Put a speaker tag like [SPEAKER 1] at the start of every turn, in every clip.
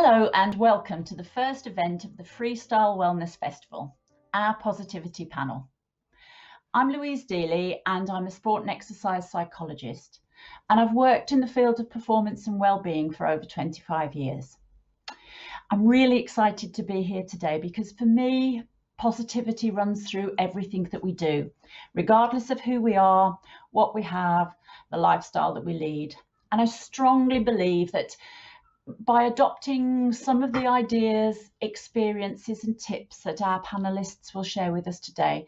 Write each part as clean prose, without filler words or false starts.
[SPEAKER 1] Hello and welcome to the first event of the Freestyle Wellness Festival, our positivity panel. I'm Louise Deeley and I'm a sport and exercise psychologist, and I've worked in the field of performance and well-being for over 25 years. I'm really excited to be here today because for me, positivity runs through everything that we do, regardless of who we are, what we have, the lifestyle that we lead. And I strongly believe that by adopting some of the ideas, experiences and tips that our panelists will share with us today,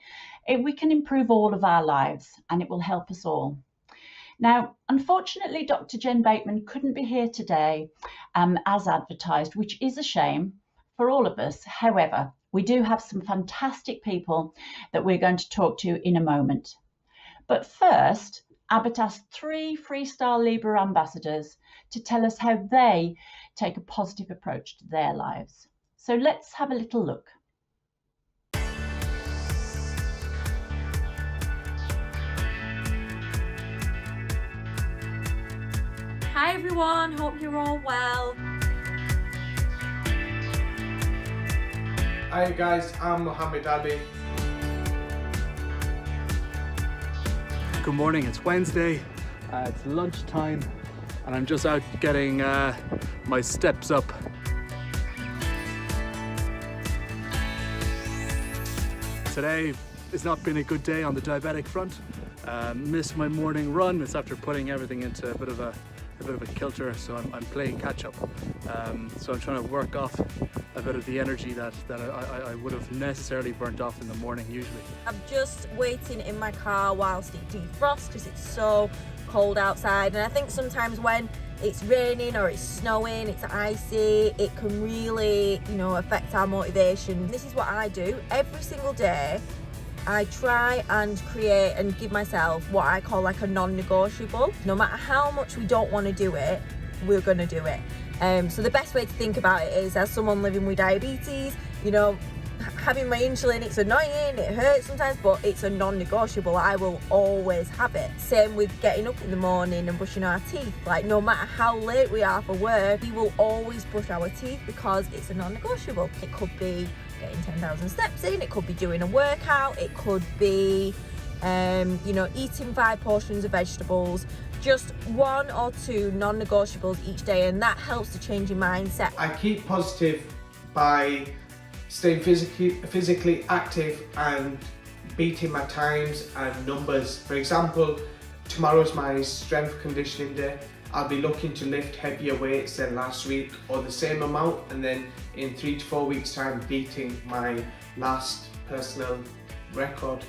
[SPEAKER 1] we can improve all of our lives and it will help us all. Now, unfortunately, Dr. Jen Bateman couldn't be here today as advertised, which is a shame for all of us. However, we do have some fantastic people that we're going to talk to in a moment. But first, Abbott asked 3 FreeStyle Libre ambassadors to tell us how they take a positive approach to their lives. So let's have a little look.
[SPEAKER 2] Hi everyone, hope you're all well.
[SPEAKER 3] Hi guys, I'm Mohammed Ali.
[SPEAKER 4] Good morning, it's Wednesday, it's lunchtime and I'm just out getting my steps up. Today has not been a good day on the diabetic front. Missed my morning run. It's after putting everything into a bit of a kilter, so I'm playing catch up. So I'm trying to work off a bit of the energy that I would have necessarily burnt off in the morning usually.
[SPEAKER 2] I'm just waiting in my car whilst it defrosts because it's so cold outside, and I think sometimes when it's raining or it's snowing, it's icy, it can really, affect our motivation. This is what I do every single day. I try and create and give myself what I call like a non-negotiable. No matter how much we don't want to do it, we're going to do it. So the best way to think about it is, as someone living with diabetes, having my insulin, it's annoying, it hurts sometimes, but it's a non-negotiable. I will always have it. Same with getting up in the morning and brushing our teeth. Like, no matter how late we are for work, we will always brush our teeth because it's a non-negotiable. It could be getting 10,000 steps in, it could be doing a workout, it could be eating 5 portions of vegetables. Just 1 or 2 non-negotiables each day, and that helps to change your mindset.
[SPEAKER 3] I keep positive by staying physically active and beating my times and numbers. For example, tomorrow's my strength conditioning day. I'll be looking to lift heavier weights than last week or the same amount, and then in 3 to 4 weeks time beating my last personal record.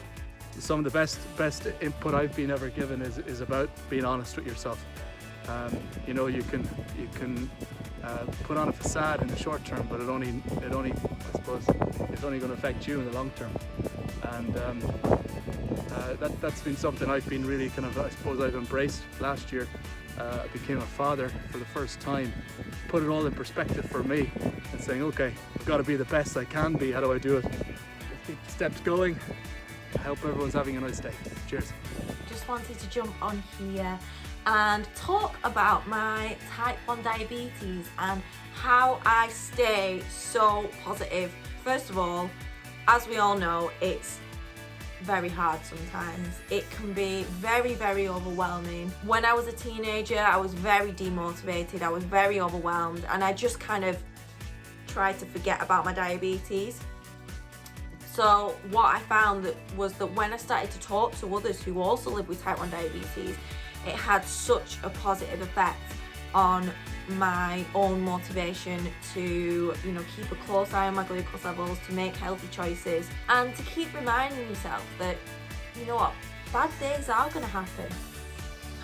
[SPEAKER 4] Some of the best input I've been ever given is about being honest with yourself. You can put on a facade in the short term, but it only I suppose it's only going to affect you in the long term. And that's been something I've been really I've embraced last year. I became a father for the first time, put it all in perspective for me and saying, okay, I've got to be the best I can be. How do I do it? Let's keep the steps going. I hope everyone's having a nice day. Cheers.
[SPEAKER 2] Just wanted to jump on here and talk about my type 1 diabetes and how I stay so positive. First of all, as we all know, it's very hard sometimes. It can be very, very overwhelming. When I was a teenager, I was very demotivated, I was very overwhelmed, and I just kind of tried to forget about my diabetes. So what I found was that when I started to talk to others who also live with type 1 diabetes, it had such a positive effect on my own motivation to keep a close eye on my glucose levels, to make healthy choices, and to keep reminding yourself that bad days are going to happen.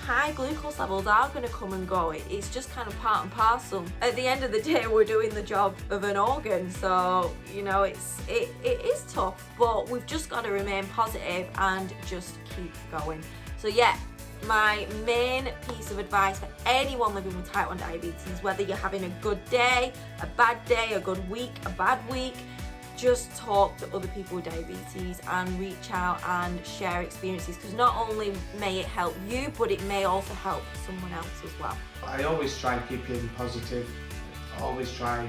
[SPEAKER 2] High glucose levels are going to come and go. It's just kind of part and parcel. At the end of the day, we're doing the job of an organ, so it is tough, but we've just got to remain positive and just keep going. So yeah, my main piece of advice for anyone living with type 1 diabetes, whether you're having a good day, a bad day, a good week, a bad week, just talk to other people with diabetes and reach out and share experiences, because not only may it help you, but it may also help someone else as well.
[SPEAKER 3] I always try keeping positive always try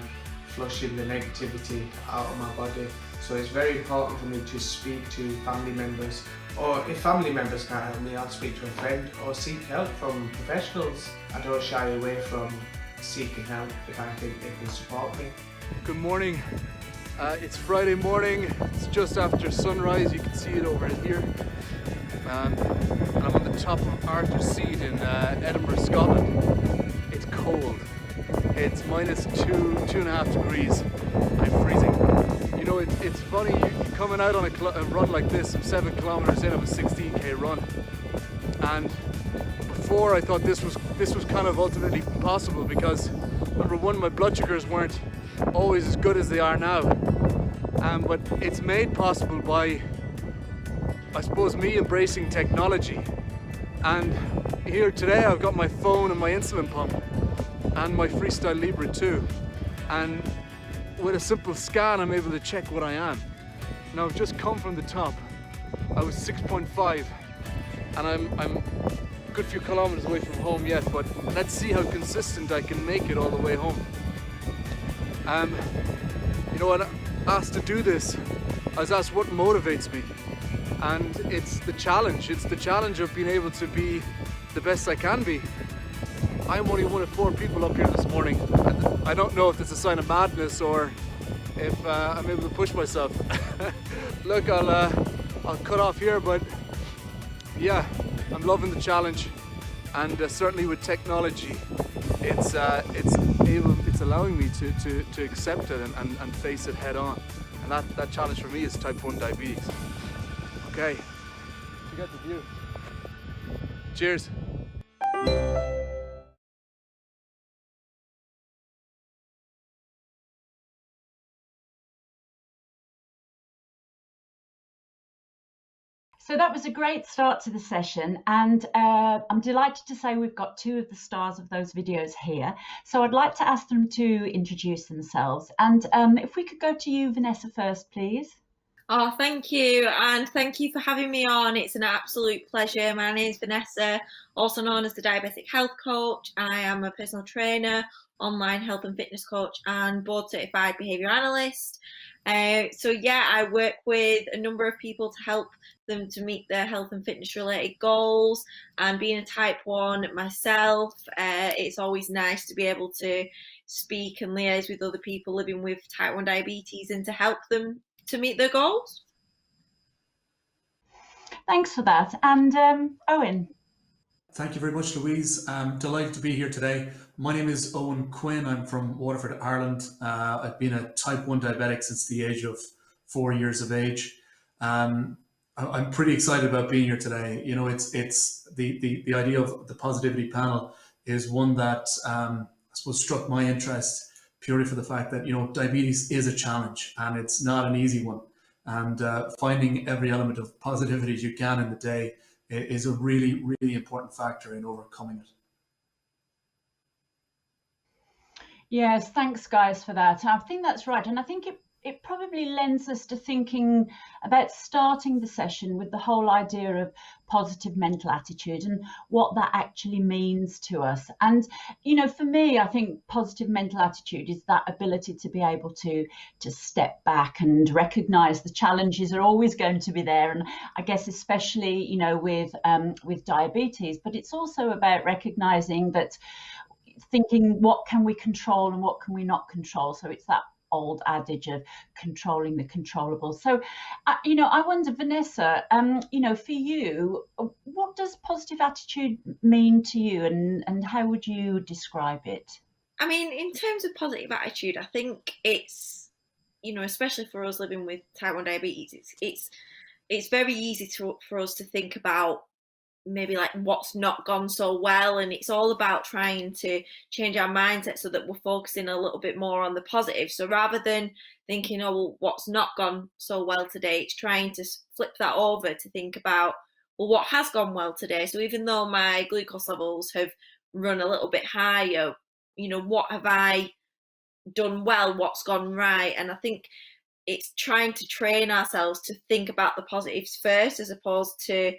[SPEAKER 3] flushing the negativity out of my body. So it's very important for me to speak to family members, or if family members can't help me, I'll speak to a friend or seek help from professionals. I don't shy away from seeking help if I think they can support me.
[SPEAKER 4] Good morning. It's Friday morning. It's just after sunrise. You can see it over here. And I'm on the top of Arthur's Seat in Edinburgh, Scotland. It's cold. It's -2.5 degrees. I'm freezing. You know, it's funny, you coming out on a run like this. I'm 7 kilometers in of a 16k run. And before I thought this was kind of ultimately possible because, number one, my blood sugars weren't always as good as they are now. But it's made possible by, I suppose, me embracing technology. And here today I've got my phone and my insulin pump and my FreeStyle Libre 2. And with a simple scan I'm able to check what I am. Now I've just come from the top. I was 6.5 and I'm a good few kilometers away from home yet, but let's see how consistent I can make it all the way home. You know, when asked to do this, I was asked what motivates me, and it's the challenge. It's the challenge of being able to be the best I can be. I'm only one of 4 people up here this morning. I don't know if it's a sign of madness or if I'm able to push myself. Look, I'll cut off here, but yeah, I'm loving the challenge, and certainly with technology, it's allowing me to accept it and face it head on. And that challenge for me is type 1 diabetes. Okay, you got the view. Cheers.
[SPEAKER 1] So that was a great start to the session, and I'm delighted to say we've got 2 of the stars of those videos here. So I'd like to ask them to introduce themselves. And if we could go to you, Vanessa, first, please.
[SPEAKER 2] Oh, thank you, and thank you for having me on. It's an absolute pleasure. My name is Vanessa, also known as the Diabetic Health Coach. I am a personal trainer, online health and fitness coach, and board certified behaviour analyst. So yeah, I work with a number of people to help them to meet their health and fitness related goals. And being a type 1 myself, it's always nice to be able to speak and liaise with other people living with type 1 diabetes and to help them to meet their goals.
[SPEAKER 1] Thanks for that. And Owen.
[SPEAKER 5] Thank you very much, Louise. I'm delighted to be here today. My name is Owen Quinn. I'm from Waterford, Ireland. I've been a type 1 diabetic since the age of 4 years of age. I'm pretty excited about being here today. You know, it's the idea of the positivity panel is one that I suppose struck my interest purely for the fact that, you know, diabetes is a challenge and it's not an easy one. And finding every element of positivity you can in the day is a really, really important factor in overcoming it.
[SPEAKER 1] Yes, thanks guys for that. I think that's right. And I think it probably lends us to thinking about starting the session with the whole idea of positive mental attitude and what that actually means to us. And, you know, for me, I think positive mental attitude is that ability to be able to step back and recognize the challenges are always going to be there. And I guess especially, you know, with diabetes, but it's also about recognizing that, thinking what can we control and what can we not control. So it's that old adage of controlling the controllable. So, you know, I wonder, Vanessa, you know, for you, what does positive attitude mean to you, and how would you describe it?
[SPEAKER 2] I mean, in terms of positive attitude, I think it's, you know, especially for us living with type 1 diabetes, it's very easy for us to think about maybe like what's not gone so well, and it's all about trying to change our mindset so that we're focusing a little bit more on the positive. So rather than thinking, oh, well, what's not gone so well today, it's trying to flip that over to think about, well, what has gone well today. So even though my glucose levels have run a little bit higher, you know, what have I done well, what's gone right? And I think it's trying to train ourselves to think about the positives first as opposed to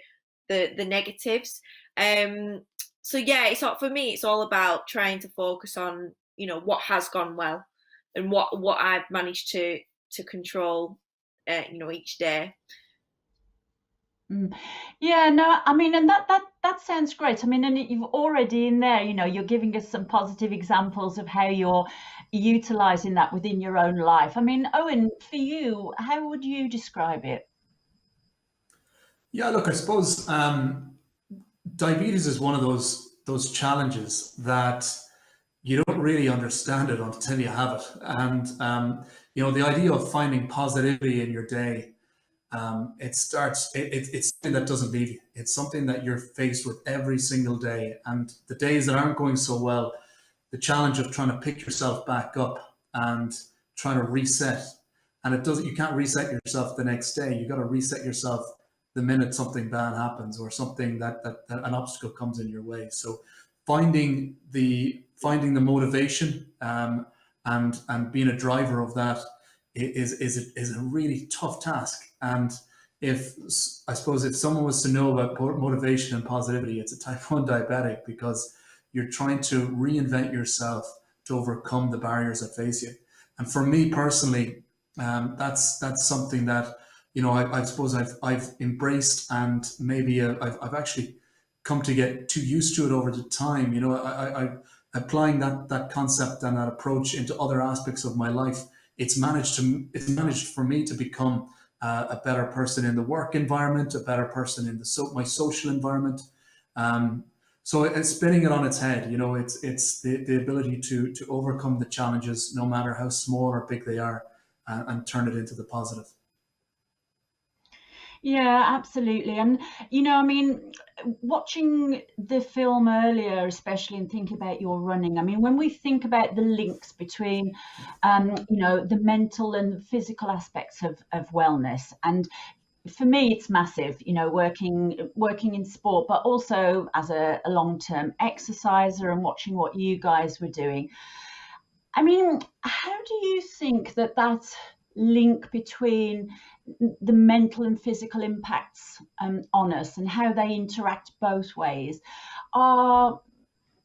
[SPEAKER 2] the negatives. So yeah, it's not, for me, it's all about trying to focus on you know, what has gone well and what I've managed to control, you know, each day.
[SPEAKER 1] Yeah, no, I mean, and that sounds great. I mean, and you've already in there, you know, you're giving us some positive examples of how you're utilizing that within your own life. I mean, Owen, for you, how would you describe it?
[SPEAKER 5] Yeah, look, I suppose diabetes is one of those challenges that you don't really understand it until you have it. And you know, the idea of finding positivity in your day, it's something that doesn't leave you. It's something that you're faced with every single day. And the days that aren't going so well, the challenge of trying to pick yourself back up and trying to reset. And it doesn't, you can't reset yourself the next day. You got to reset yourself the minute something bad happens or something that an obstacle comes in your way. So finding the motivation, and being a driver of that is a really tough task. And if I suppose if someone was to know about motivation and positivity, it's a type 1 diabetic, because you're trying to reinvent yourself to overcome the barriers that face you. And for me personally, that's something that, you know, I suppose I've embraced, and maybe I've actually come to get too used to it over the time. You know, I applying that concept and that approach into other aspects of my life. It's managed for me to become a better person in the work environment, a better person in my social environment. So it's spinning it on its head. You know, it's the ability to overcome the challenges, no matter how small or big they are, and turn it into the positive.
[SPEAKER 1] Yeah, absolutely. And, you know, I mean, watching the film earlier, especially, and think about your running, I mean, when we think about the links between, you know, the mental and physical aspects of wellness, and for me, it's massive, you know, working in sport, but also as a long-term exerciser and watching what you guys were doing. I mean, how do you think that link between the mental and physical impacts on us, and how they interact both ways, are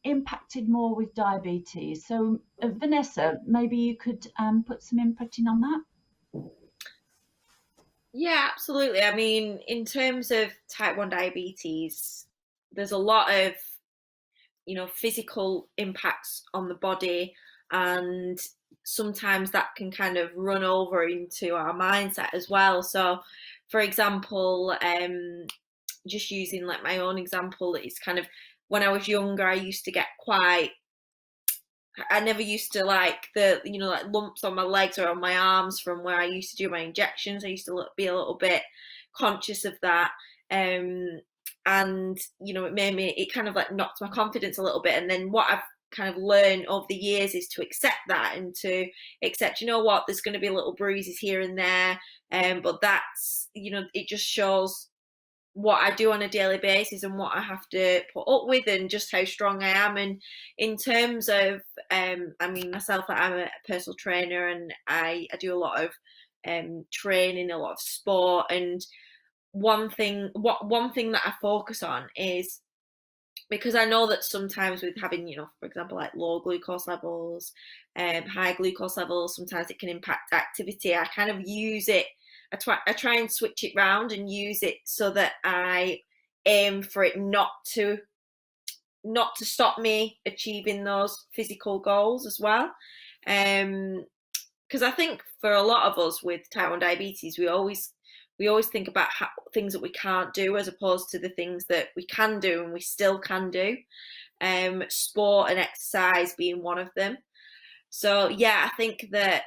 [SPEAKER 1] impacted more with diabetes? So, Vanessa, maybe you could put some input in on that.
[SPEAKER 2] Yeah, absolutely. I mean, in terms of type 1 diabetes, there's a lot of, you know, physical impacts on the body, and sometimes that can kind of run over into our mindset as well. So, for example, just using like my own example, it's kind of when I was younger, I used to get I never used to like the, you know, like lumps on my legs or on my arms from where I used to do my injections. I used to be a little bit conscious of that. And, you know, it kind of like knocked my confidence a little bit. And then what I've kind of learned over the years is to accept that, and to accept, you know what, there's going to be little bruises here and there. But that's, you know, it just shows what I do on a daily basis and what I have to put up with, and just how strong I am. And in terms of, I mean, myself, I'm a personal trainer, and I do a lot of training, a lot of sport. And one thing that I focus on is, because I know that sometimes with having, you know, for example, like low glucose levels, high glucose levels, sometimes it can impact activity. I kind of use it. I try and switch it round and use it so that I aim for it not to stop me achieving those physical goals as well. Because I think for a lot of us with type 1 diabetes, we always think about things that we can't do, as opposed to the things that we can do and we still can do. Sport and exercise being one of them. So yeah, I think that,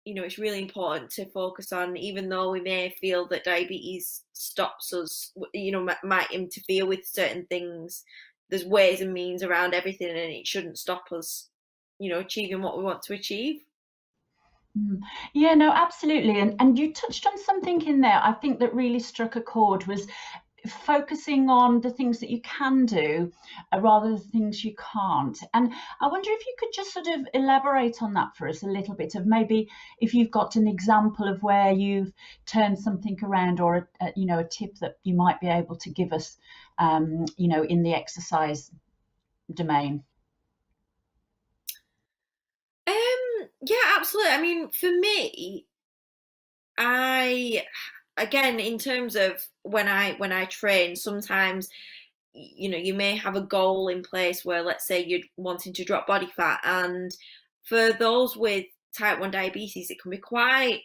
[SPEAKER 2] you know, it's really important to focus on, even though we may feel that diabetes stops us, you know, might interfere with certain things, there's ways and means around everything, and it shouldn't stop us, you know, achieving what we want to achieve.
[SPEAKER 1] Yeah, no, absolutely. And you touched on something in there, I think, that really struck a chord, was focusing on the things that you can do rather than things you can't. And I wonder if you could just sort of elaborate on that for us a little bit, of maybe if you've got an example of where you've turned something around, or you know, a tip that you might be able to give us, you know, in the exercise domain.
[SPEAKER 2] Yeah, absolutely. I mean, for me, I again in terms of when I train, sometimes you may have a goal in place where, let's say, you're wanting to drop body fat, and for those with type 1 diabetes, it can be quite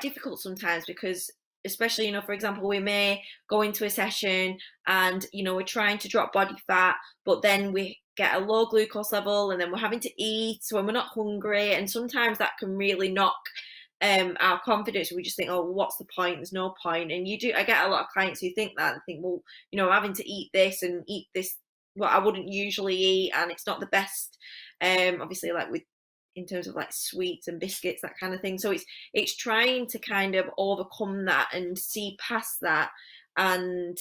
[SPEAKER 2] difficult sometimes, because especially, for example, we may go into a session and we're trying to drop body fat, but then we get a low glucose level and then we're having to eat when we're not hungry, and sometimes that can really knock our confidence. We just think, oh, what's the point? There's no point. And I get a lot of clients who think that and think, well, having to eat this and eat this what I wouldn't usually eat, and it's not the best, obviously, like with in terms of like sweets and biscuits, that kind of thing. So it's trying to kind of overcome that and see past that, and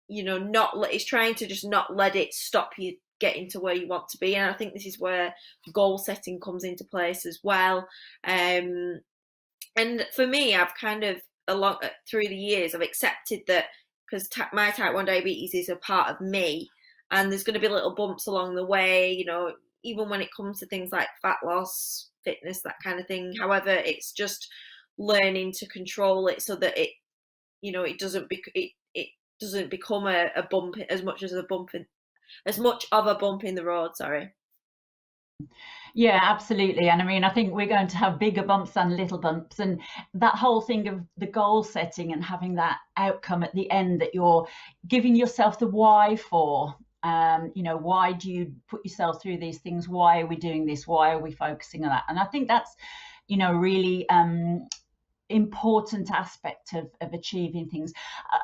[SPEAKER 2] it's trying to just not let it stop you getting to where you want to be. And I think this is where goal setting comes into place as well. And for me, I've kind of along through the years, I've accepted that, because my type 1 diabetes is a part of me, and there's going to be little bumps along the way, even when it comes to things like fat loss, fitness, that kind of thing. However, it's just learning to control it so that it doesn't become a bump as much of a bump in the road. Sorry.
[SPEAKER 1] Yeah, absolutely. And I mean, I think we're going to have bigger bumps than little bumps. And that whole thing of the goal setting and having that outcome at the end that you're giving yourself the why for. Why do you put yourself through these things? Why are we doing this? Why are we focusing on that? And I think that's, really important aspect of achieving things.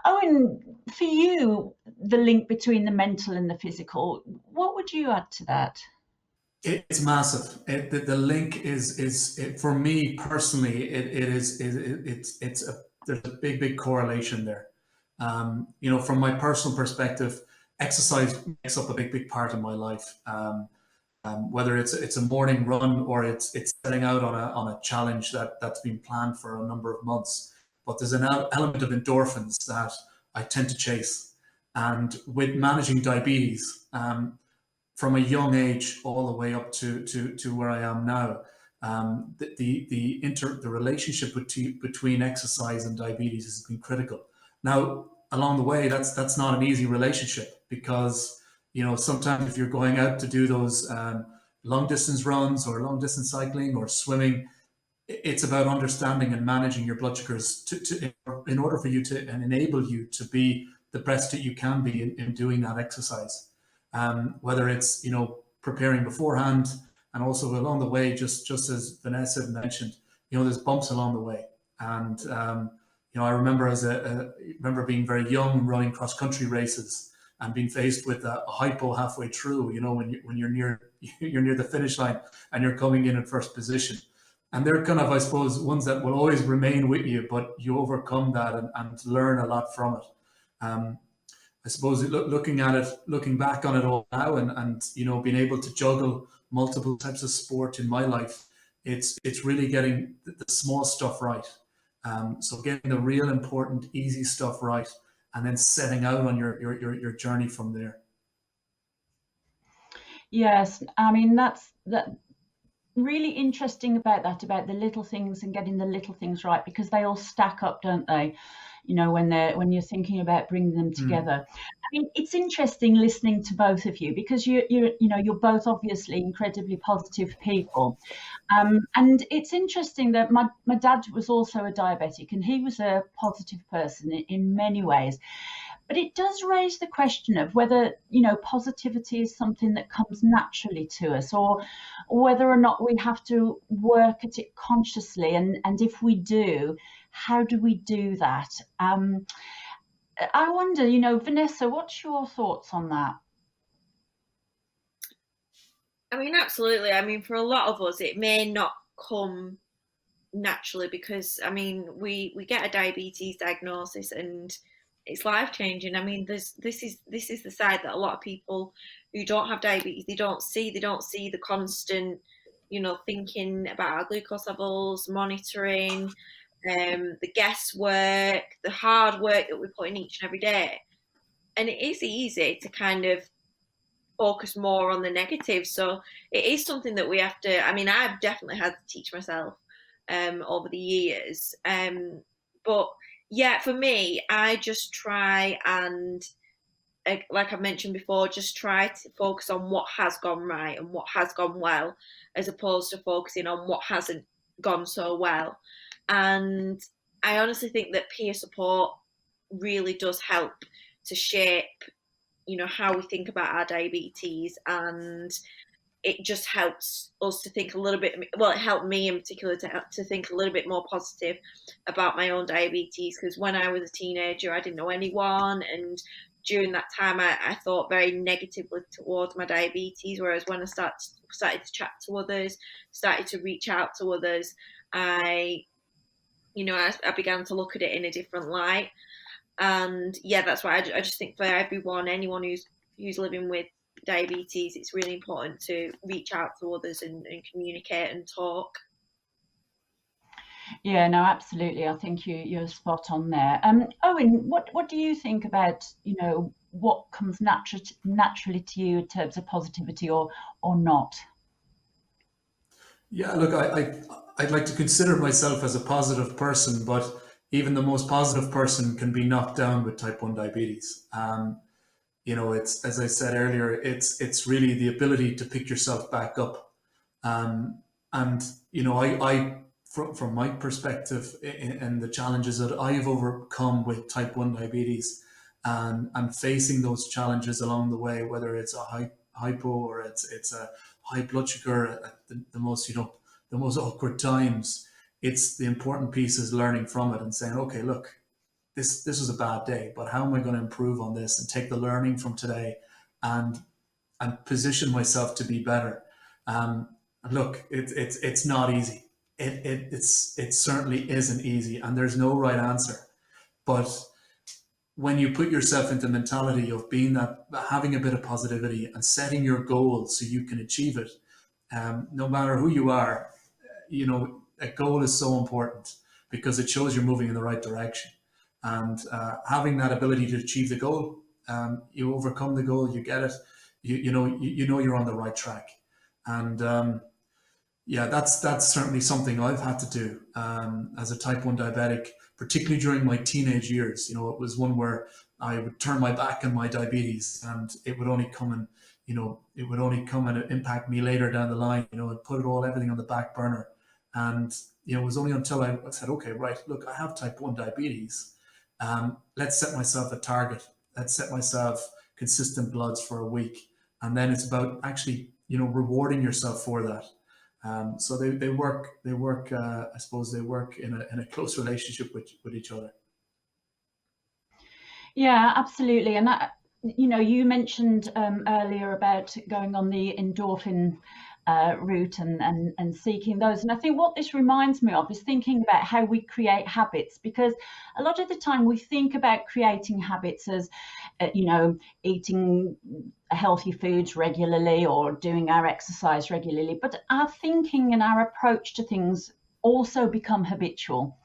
[SPEAKER 1] Owen, for you, the link between the mental and the physical, what would you add to that?
[SPEAKER 5] It's massive. The link for me personally. There's a big correlation there. From my personal perspective, exercise makes up a big part of my life. Whether it's a morning run or it's setting out on a challenge that's been planned for a number of months. But there's an element of endorphins that I tend to chase, and with managing diabetes. From a young age all the way up to where I am now, the relationship between exercise and diabetes has been critical. Now, along the way, that's not an easy relationship, because sometimes if you're going out to do those long distance runs or long distance cycling or swimming, it's about understanding and managing your blood sugars in order for you to and enable you to be the best that you can be in doing that exercise. Whether it's preparing beforehand, and also along the way, just as Vanessa mentioned, there's bumps along the way. And I remember being very young, running cross country races and being faced with a hypo halfway through. When you're near the finish line and you're coming in first position, and they're kind of, I suppose, ones that will always remain with you, but you overcome that and learn a lot from it. I suppose looking back on it all now, and being able to juggle multiple types of sport in my life, it's really getting the small stuff right. So getting the real important, easy stuff right, and then setting out on your journey from there.
[SPEAKER 1] Yes, I mean that really interesting about the little things and getting the little things right, because they all stack up, don't they? When you're thinking about bringing them together. I mean, it's interesting listening to both of you, because you're both obviously incredibly positive people, and it's interesting that my dad was also a diabetic, and he was a positive person in many ways. But it does raise the question of whether, positivity is something that comes naturally to us, or whether or not we have to work at it consciously. And if we do, how do we do that? I wonder, Vanessa, what's your thoughts on that?
[SPEAKER 2] I mean, absolutely. I mean, for a lot of us, it may not come naturally, because I mean, we get a diabetes diagnosis and it's life changing. I mean, this is the side that a lot of people who don't have diabetes, they don't see the constant, thinking about our glucose levels, monitoring, the guesswork, the hard work that we put in each and every day. And it is easy to kind of focus more on the negative. So it is something that we have to, I mean, I've definitely had to teach myself over the years. But yeah, for me, I just try and, like I mentioned before, just try to focus on what has gone right and what has gone well, as opposed to focusing on what hasn't gone so well. And I honestly think that peer support really does help to shape, you know, how we think about our diabetes, and it just helps us to think a little bit, well, it helped me in particular to think a little bit more positive about my own diabetes, because when I was a teenager, I didn't know anyone, and during that time I thought very negatively towards my diabetes, whereas when I started to chat to others, started to reach out to others, I began to look at it in a different light. And yeah, that's why I just think for everyone, anyone who's living with diabetes, it's really important to reach out to others and communicate and talk.
[SPEAKER 1] Yeah, no, absolutely. I think you're spot on there. Owen, what do you think about, you know, what comes naturally to you in terms of positivity or not?
[SPEAKER 5] Yeah, look, I'd like to consider myself as a positive person, but even the most positive person can be knocked down with type 1 diabetes. You know, it's, as I said earlier, it's really the ability to pick yourself back up. And you know, from my perspective, and the challenges that I've overcome with type 1 diabetes, and facing those challenges along the way, whether it's a hypo or it's a high blood sugar at the most, you know, the most awkward times, it's the important piece is learning from it and saying, okay, look, this was a bad day, but how am I going to improve on this and take the learning from today and position myself to be better. And look, it's not easy. It certainly isn't easy, and there's no right answer. But when you put yourself into the mentality of being that, having a bit of positivity and setting your goals so you can achieve it, no matter who you are, you know, a goal is so important because it shows you're moving in the right direction. And having that ability to achieve the goal, you overcome the goal, you get it, you know you're on the right track. And yeah, that's certainly something I've had to do as a type 1 diabetic, particularly during my teenage years. You know, it was one where I would turn my back on my diabetes, and it would only come and, you know, it would only come and impact me later down the line, you know, and put everything on the back burner. And, you know, it was only until I said, okay, right, look, I have type 1 diabetes. Let's set myself a target. Let's set myself consistent bloods for a week. And then it's about actually, you know, rewarding yourself for that. So they work. I suppose they work in a close relationship with each other.
[SPEAKER 1] Yeah, absolutely. And that, you know, you mentioned earlier about going on the endorphin route and seeking those. And I think what this reminds me of is thinking about how we create habits, because a lot of the time we think about creating habits as, you know, eating healthy foods regularly or doing our exercise regularly, but our thinking and our approach to things also become habitual.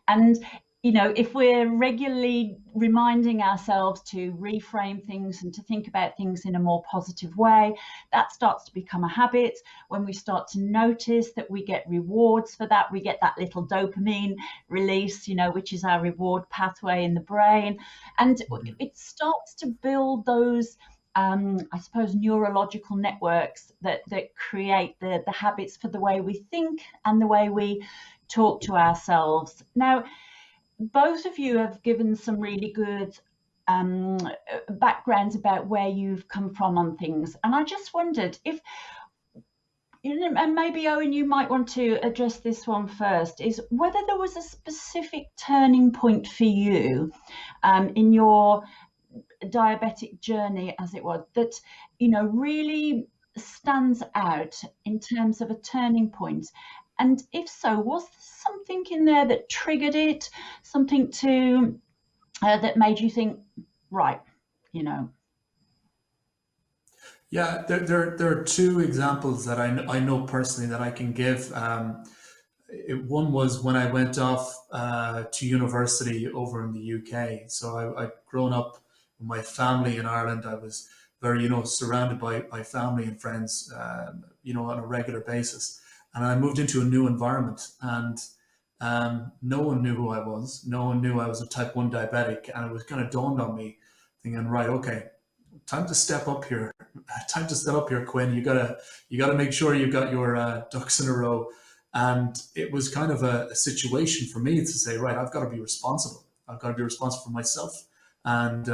[SPEAKER 1] And you know, if we're regularly reminding ourselves to reframe things and to think about things in a more positive way, that starts to become a habit. When we start to notice that we get rewards for that, we get that little dopamine release, you know, which is our reward pathway in the brain. And it starts to build those, I suppose, neurological networks that create the habits for the way we think and the way we talk to ourselves. Now, both of you have given some really good backgrounds about where you've come from on things. And I just wondered if, you know, and maybe Owen, you might want to address this one first, is whether there was a specific turning point for you in your diabetic journey, as it was, that, you know, really stands out in terms of a turning point. And if so, was there something in there that triggered it, something to that made you think, right, you know?
[SPEAKER 5] Yeah, there are two examples that I know personally that I can give. One was when I went off to university over in the UK. So I'd grown up with my family in Ireland. I was very, surrounded by family and friends, on a regular basis. And I moved into a new environment, and no one knew who I was. No one knew I was a type 1 diabetic. And it was kind of dawned on me, thinking, right, okay, time to step up here. Time to step up here, Quinn. You gotta make sure you've got your ducks in a row. And it was kind of a situation for me to say, right, I've got to be responsible. I've got to be responsible for myself, and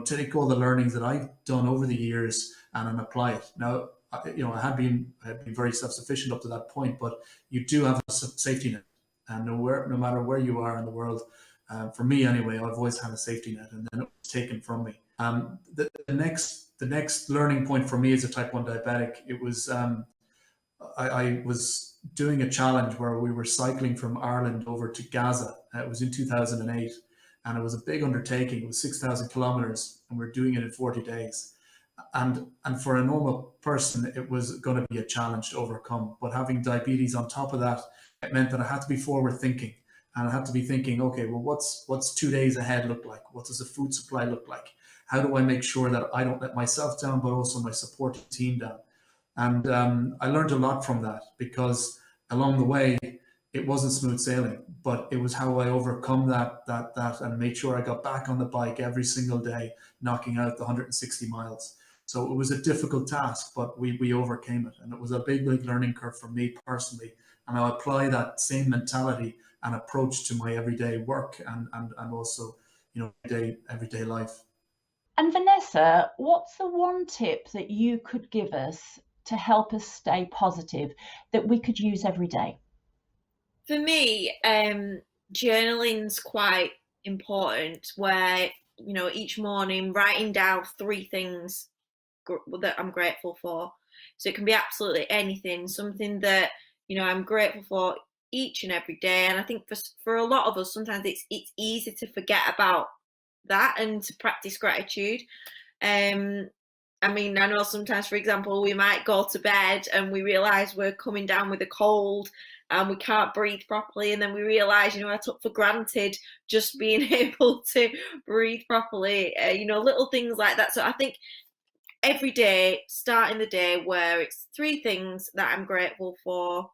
[SPEAKER 5] take all the learnings that I've done over the years and apply it. Now, I had been very self-sufficient up to that point, but you do have a safety net, and no matter where you are in the world, for me anyway, I've always had a safety net, and then it was taken from me. The next learning point for me as a type 1 diabetic, it was I was doing a challenge where we were cycling from Ireland over to Gaza. It was in 2008, and it was a big undertaking. It was 6,000 kilometers, and we we're doing it in 40 days. And for a normal person, it was going to be a challenge to overcome. But having diabetes on top of that, it meant that I had to be forward thinking, and I had to be thinking, okay, well, what's 2 days ahead look like? What does the food supply look like? How do I make sure that I don't let myself down, but also my support team down? And I learned a lot from that, because along the way, it wasn't smooth sailing, but it was how I overcome that and made sure I got back on the bike every single day, knocking out the 160 miles. So it was a difficult task, but we overcame it. And it was a big learning curve for me personally. And I apply that same mentality and approach to my everyday work and also, everyday life.
[SPEAKER 1] And Vanessa, what's the one tip that you could give us to help us stay positive that we could use every day?
[SPEAKER 2] For me, journaling's quite important, where, each morning writing down 3 things that I'm grateful for. So it can be absolutely anything, something that, I'm grateful for each and every day. And I think for a lot of us, sometimes it's easy to forget about that and to practice gratitude. I know sometimes, for example, we might go to bed and we realise we're coming down with a cold and we can't breathe properly, and then we realise, I took for granted just being able to breathe properly, little things like that. So I think every day, starting the day where it's 3 things that I'm grateful for,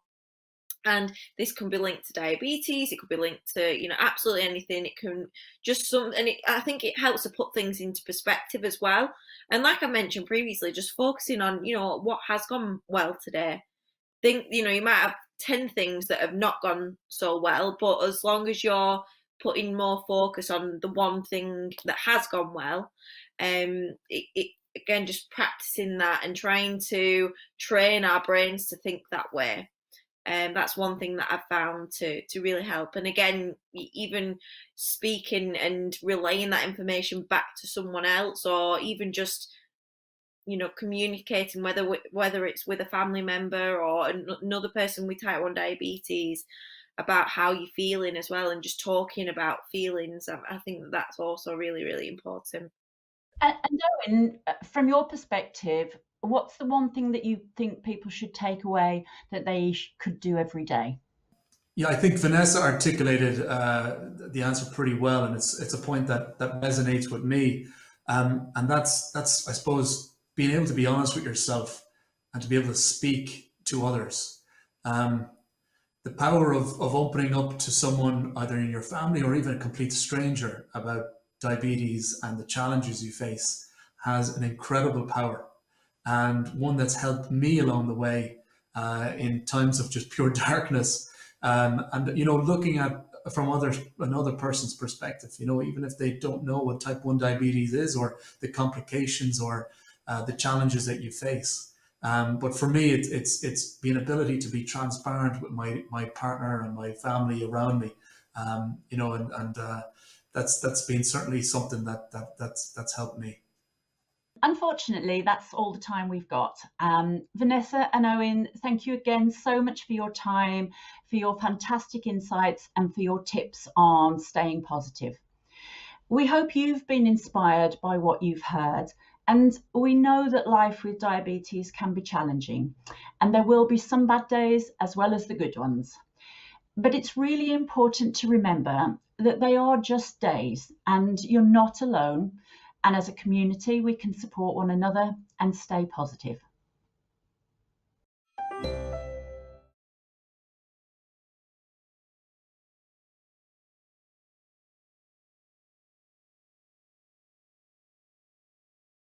[SPEAKER 2] and this can be linked to diabetes, it could be linked to, absolutely anything. It can just I think it helps to put things into perspective as well. And like I mentioned previously, just focusing on, what has gone well today. You might have 10 things that have not gone so well, but as long as you're putting more focus on the one thing that has gone well, again, just practicing that and trying to train our brains to think that way. That's one thing that I've found to really help. And again, even speaking and relaying that information back to someone else, or even just, communicating, whether it's with a family member or another person with type 1 diabetes, about how you're feeling as well, and just talking about feelings. I think that's also really, really important.
[SPEAKER 1] And Owen, from your perspective, what's the one thing that you think people should take away that they could do every day?
[SPEAKER 5] Yeah, I think Vanessa articulated the answer pretty well, and it's a point that resonates with me, and that's I suppose being able to be honest with yourself and to be able to speak to others. The power of opening up to someone, either in your family or even a complete stranger, about diabetes and the challenges you face has an incredible power, and one that's helped me along the way in times of just pure darkness. And looking at from another person's perspective, even if they don't know what type 1 diabetes is, or the complications, or the challenges that you face. But for me, it's the ability to be transparent with my partner and my family around me, and that's been certainly something that's helped me.
[SPEAKER 1] Unfortunately, that's all the time we've got. Vanessa and Owen, thank you again so much for your time, for your fantastic insights, and for your tips on staying positive. We hope you've been inspired by what you've heard, and we know that life with diabetes can be challenging, and there will be some bad days as well as the good ones. But it's really important to remember that they are just days, and you're not alone. And as a community, we can support one another and stay positive.